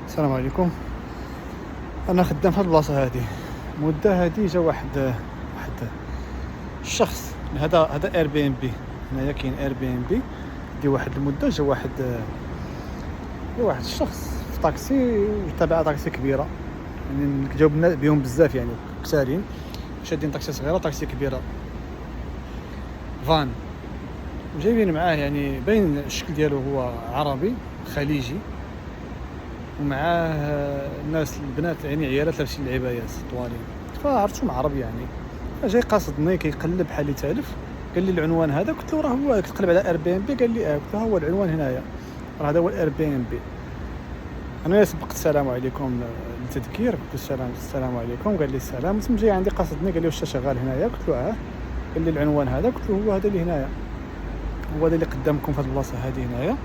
السلام عليكم. انا خدام في هاد البلاصه هادي مده هادي. جا واحد الشخص، هذا اير بي ام بي. هنايا كاين اير بي ام بي دي واحد المده. جا واحد الشخص في طاكسي، تابع طاكسي كبيره، يعني جاوبنا بهم بزاف، يعني كثارين شادين طاكسي صغيره طاكسي كبيره فان، وجايبين معاه يعني باين الشكل ديالو هو عربي خليجي، ومعاه الناس البنات يعني عيالات لابسين العبايات طوالين، فعرفتهم عرب يعني. فجاي قاصدني كيقلب بحال اللي تالف، قال لي العنوان هذا. قلت له راه هو كتقلب على اير بي ام بي. قال لي قلت له هو العنوان هنايا، راه هذا هو الاير بي ام بي. انا سبقت السلام عليكم للتذكير، قلت السلام عليكم. قال لي السلام. ثم جاي عندي قاصدني قال لي واش شغال هنايا؟ قلت له قال لي العنوان هذا. قلت له هو هذا اللي هنايا، هو هذا اللي قدامكم في هذه البلاصه هذه هنايا.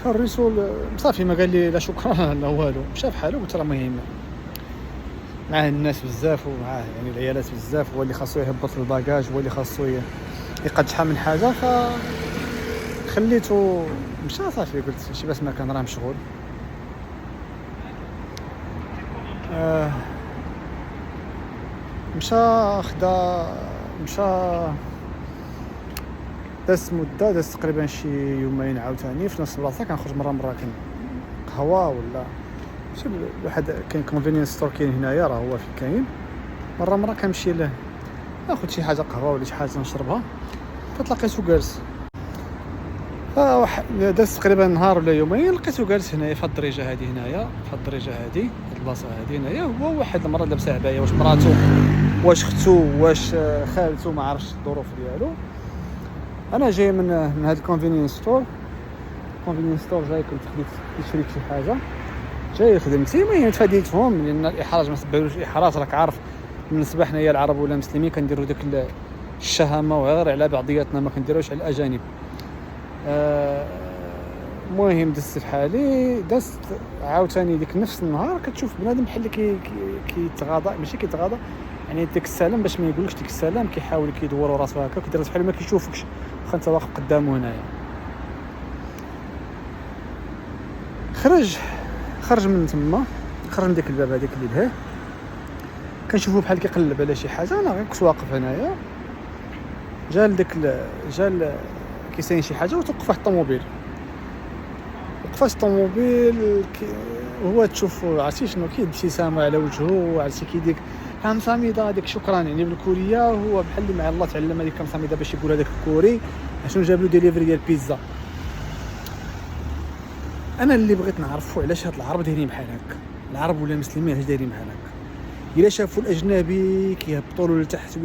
فالرسول صافي ما قال لي لا شكرا لا والو، مشى بحالو. قلت راه مهم معاه الناس بزاف، ومعاه يعني العيالات بزاف، هو اللي خاصو يهبط الباجاج، هو اللي خاصو يقاد شحال من حاجه. خليته مشى صافي. قلت شي بس ما كان راه مشغول. مشى داز تقريبا شي يومين عاوتاني في نفس البلاصه. كنخرج مره كان قهوه ولا شي واحد، كاين كونفينينس ستور كاين هنايا، راه هو في كاين. مره كنمشي له ناخذ شي حاجه قهوه ولا شي حاجه نشربها، فتلاقيتو جالس. داز تقريبا نهار ولا يومين، لقيتو جالس هنايا في الدريجه هذه هنايا، في الدريجه هذه البلاصه هذه هنايا. هو واحد المره لابسه عبايه، واش مراتو واش ختو واش خالتو، ما عرفتش الظروف ديالو. انا جاي من هذا الكونفينينس ستور جاي كنت خديت نشري شي حاجه، جاي خدمتي. المهم تفاديتهم لان الاحراج ما سبالوش الاحراج. راك عارف بالنسبه حنايا العرب ولا المسلمين كنديروا داك الشهامه وغير على بعضياتنا، ما كنديروش على الاجانب. المهم دزت في حالي. دزت عاوتاني ديك نفس النهار كتشوف بنادم بحال اللي كيتغاضى، ماشي كيتغاضى يعني ديك السلام باش ما يقولكش ديك السلام، كيحاول كيدور راسو هكا، كيدير بحال ما كيشوفكش واخا انت واقف قدامه هنايا. خرج من تما، خرج من ديك الباب هذيك اللي بها، كنشوفو بحال كيقلب على شي حاجه. انا غير كنت واقف هنايا، جا كيساين شي حاجه وتوقف واحد الطوموبيل. وقفاش الطوموبيل هو تشوف عرفتي شنو كاين ابتسامه على وجهه، عرفتي كي ديك كامساميدا ديك شكرا يعني بالكوريه. هو بحال اللي مع الله تعلم هذيك كامساميدا باش يقول هذاك الكوري شنو جاب له ديليفري ديال بيتزا. انا اللي بغيت نعرفوا علاش هاد العرب دايرين بحال هكا، العرب ولا المسلمين علاش دايرين بحال هكا. الا شافوا الاجنبي كيهبطوا له لتحت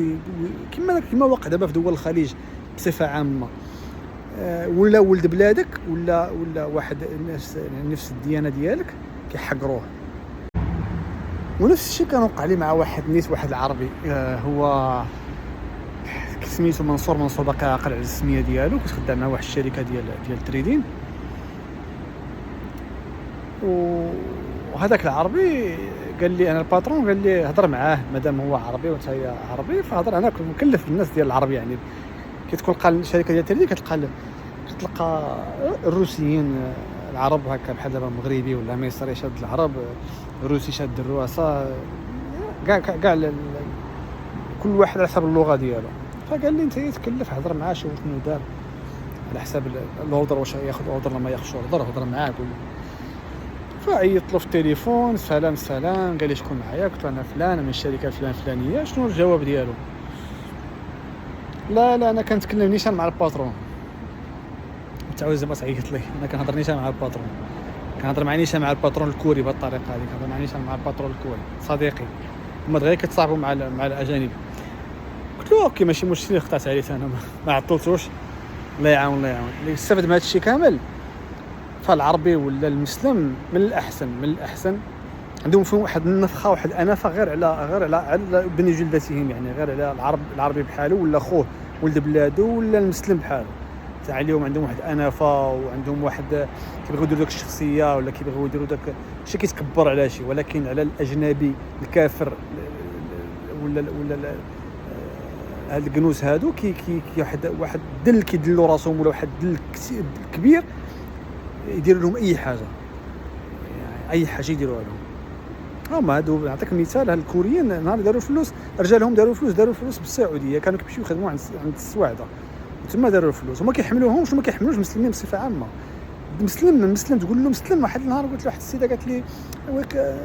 كما واقع دابا في دول الخليج بصفه عامه، ولا ولد بلادك ولا واحد نفس الديانه ديالك كيحقروه. ونفس الشيء كان وقع لي مع واحد العربي، هو سميتو منصور باقي عاقل على السميه ديالو. كنت خدام مع واحد الشركه ديال التريدين، وهذاك العربي قال لي انا الباترون قال لي هضر معاه مادام هو عربي وانت هي عربي، فهضر. انا كنت مكلف بالناس ديال العرب يعني، كي تكون الشركه ديال التريدين كتلقى الروسيين العرب هكا بحال دابا مغربي ولا مصري شاد العرب، الروسي شاد الرواسه، كاع كل واحد على حسب اللغه ديالو. فقال لي انت تكلف هضر معاه شوف شنو دار على حساب الاوردر، واش ياخذ اوردر ولا ما ياخذش اوردر، هضر معاه. فعيط له في التليفون، سلام قال لي شكون معايا؟ قلت له انا فلان من الشركه الفلانيه. شنو الجواب ديالو؟ لا انا كنتكلم نيشان مع الباترون. تعاود زعما تعيط لي، انا كنهضر نيشان مع الباترون، كنهضر مع نيشان مع الباترون الكوري بهذه الطريقه هذه، كنهضر مع نيشان مع الباترون الكوري صديقي، هما دغيا كيتصاحبوا مع الاجانب. قلت له اوكي ماشي مشكل، قطعت عليه انا ما عطلتوش. الله يعاون اللي استفد من هذا الشيء كامل. فالعربي ولا المسلم من الاحسن عندهم فيهم واحد النفخه واحد الانافه غير على بني جلدتهم، يعني غير على العربي بحاله ولا خوه ولد بلاده ولا المسلم بحاله. تاع اليوم عندهم واحد انافه وعندهم واحد كيبغيو يديروا داك الشخصيه، ولا كيبغيو يديروا داك شي كيتكبر على شي. ولكن على الاجنبي الكافر ولا هاد الجنوس هادو كي واحد دل كيدلوا راسهم، ولا واحد دل كبير يدير لهم اي حاجه. يعني اي حاجه يديروها لهم. هما هادو نعطيك مثال، هاد الكوريين نهار داروا فلوس، رجالهم داروا فلوس بالسعوديه، كانوا كيمشيو يخدموا عند السواعده وتما داروا الفلوس. هما كيحملوهمش، وما كيحملوش المسلمين بصفه عامه. مسلم تقول له مسلم. واحد النهار قلت له واحد السيده قالت لي واك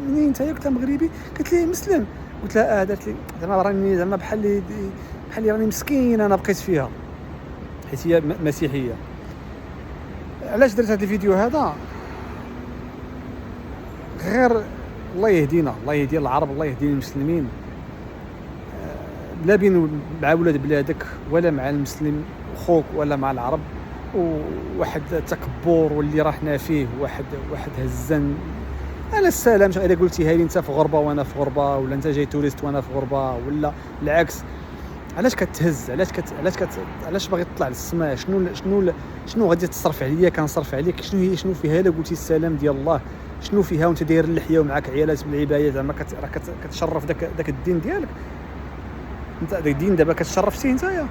منين انت؟ قلت لها مغربي. قالت لي مسلم. قلت لها قالت لي زعما راني زعما بحال راني مسكين، انا بقيت فيها حيت هي مسيحيه. علاش درت هذا الفيديو هذا؟ غير الله يهدينا، الله يهدي العرب، الله يهدي المسلمين. لا بين مع ولاد بلادك ولا مع المسلم خوك ولا مع العرب. وواحد التكبر واللي راحنا فيه، واحد هزن. انا السلام اذا قلتيها لي انت في غربه وانا في غربه، ولا انت جاي توريست وانا في غربه، ولا العكس، علاش كتهز؟ علاش باغي تطلع للسماء؟ شنو غادي تصرف عليا كنصرف عليك؟ شنو فيها الا قلتي السلام ديال الله؟ شنو فيها وانت داير اللحيه ومعاك عيالات بالعبايه؟ زعما كتشرف داك الدين ديالك. انت داك الدين دابا كتشرف فيه نتايا.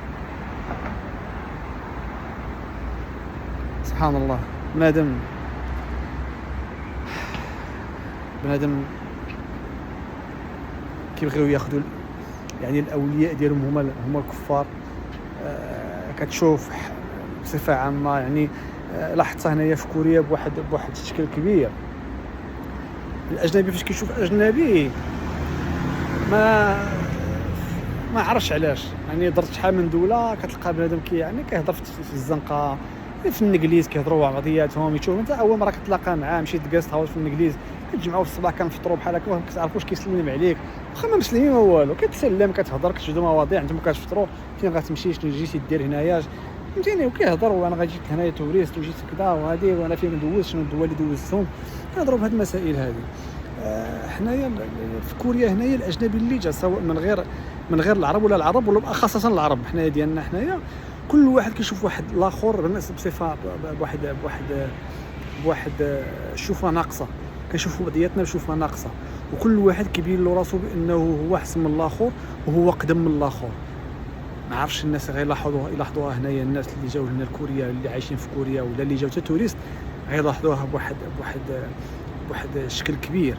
سبحان الله. بنادم كيبغيو ياخذوا يعني الاولياء ديالهم هما الكفار. كتشوف بصفه عامه يعني لاحظتها هنايا في كوريا بواحد الشكل كبير. الاجنبي فاش كيشوف اجنبي ما عرفش علاش، يعني درت شحال من دوله كتلقى بنادم يعني كيهضر في الزنقه، في الانجليز كيهضروا مع بعضياتهم. يشوف انت اول مره كتلاقى معاه، مشيت جاست هاوس في الانجليز، كتجمعوا في الصباح كنفطروا بحال هكا، ما كتعرفوش كيسلم عليك، واخا ما مسلمين والو، كتسلم كتهضر كتشدوا مواضيع، انتم كتفطروا فين غتمشي، شنو جيتي دير هنايا، فهمتيني. وكيهضر وانا غادي جيت هنايا توريست وجيت كذا وهادي، وانا فين ندوز، شنو الدول اللي دوزتهم، كنهضروا بهاد المسائل هذه. حنايا في كوريا هنايا الاجنبي اللي جا سواء من غير العرب ولا العرب، ولا خاصه العرب حنايا ديالنا حنايا، كل واحد كيشوف واحد الاخر بصفه بواحد الشوفه ناقصه. كنشوفوا بعضياتنا بشوفه ناقصه، وكل واحد كيبين له راسو بانه هو احسن من الاخر وهو قدم من الاخر. ما عرفش الناس غيلاحظوها هنايا، الناس اللي جاوا هنا لكوريا، اللي عايشين في كوريا ولا اللي جاوا توريست، غيلاحظوها بواحد الشكل كبير.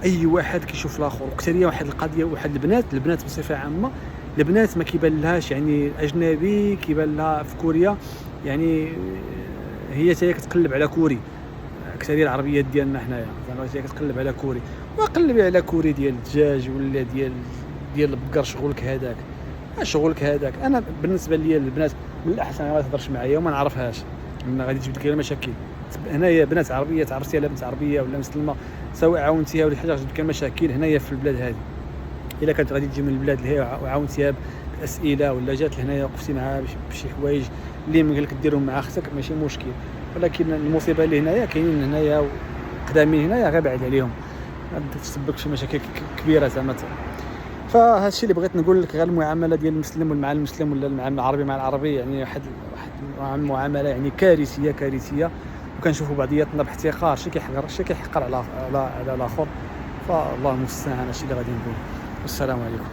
اي واحد كيشوف الاخر. وكثريه واحد القضيه، واحد البنات بصفه عامه، البنات ما كيبان لهاش يعني الاجنبي كيبان لها في كوريا يعني هي حتى كتقلب على كوري. اكثريه العربيات ديالنا حنايا زعما هي كتقلب على كوري، وقلبي على كوري ديال الدجاج ولا ديال البقر، شغلك هذاك. انا بالنسبه لي البنات من الاحسن ما تهضرش معايا وما نعرفهاش، غادي تجيب لك مشاكل. هنايا بنات عربيه تعرفتي على بنت عربيه ولا مسلمه، سواء عاونتيها ولا حاجه غتجيب لك مشاكل هنايا في البلاد هذه. الا كانت غادي تجي من البلاد اللي هي وعاونتيها باسئله، ولا جات لهنايا وقفتي معها بشي حوايج اللي يمكن لك ديرهم مع اختك، ماشي مشكل. ولكن المصيبه اللي هنايا كاينين هنايا قدامين هنايا، غير بعد عليهم، ما تسببش في مشاكل كبيره زعما. فهذا الشيء اللي بغيت نقول لك، غير المعامله ديال المسلم مع المسلم ولا العربي مع العربي، يعني واحد المعامله يعني كارثيه. وكنشوفوا بعضياتنا باحتقار، شي كيحقر على الاخر. فالله المستعان. هادشي اللي غادي نقول. والسلام عليكم.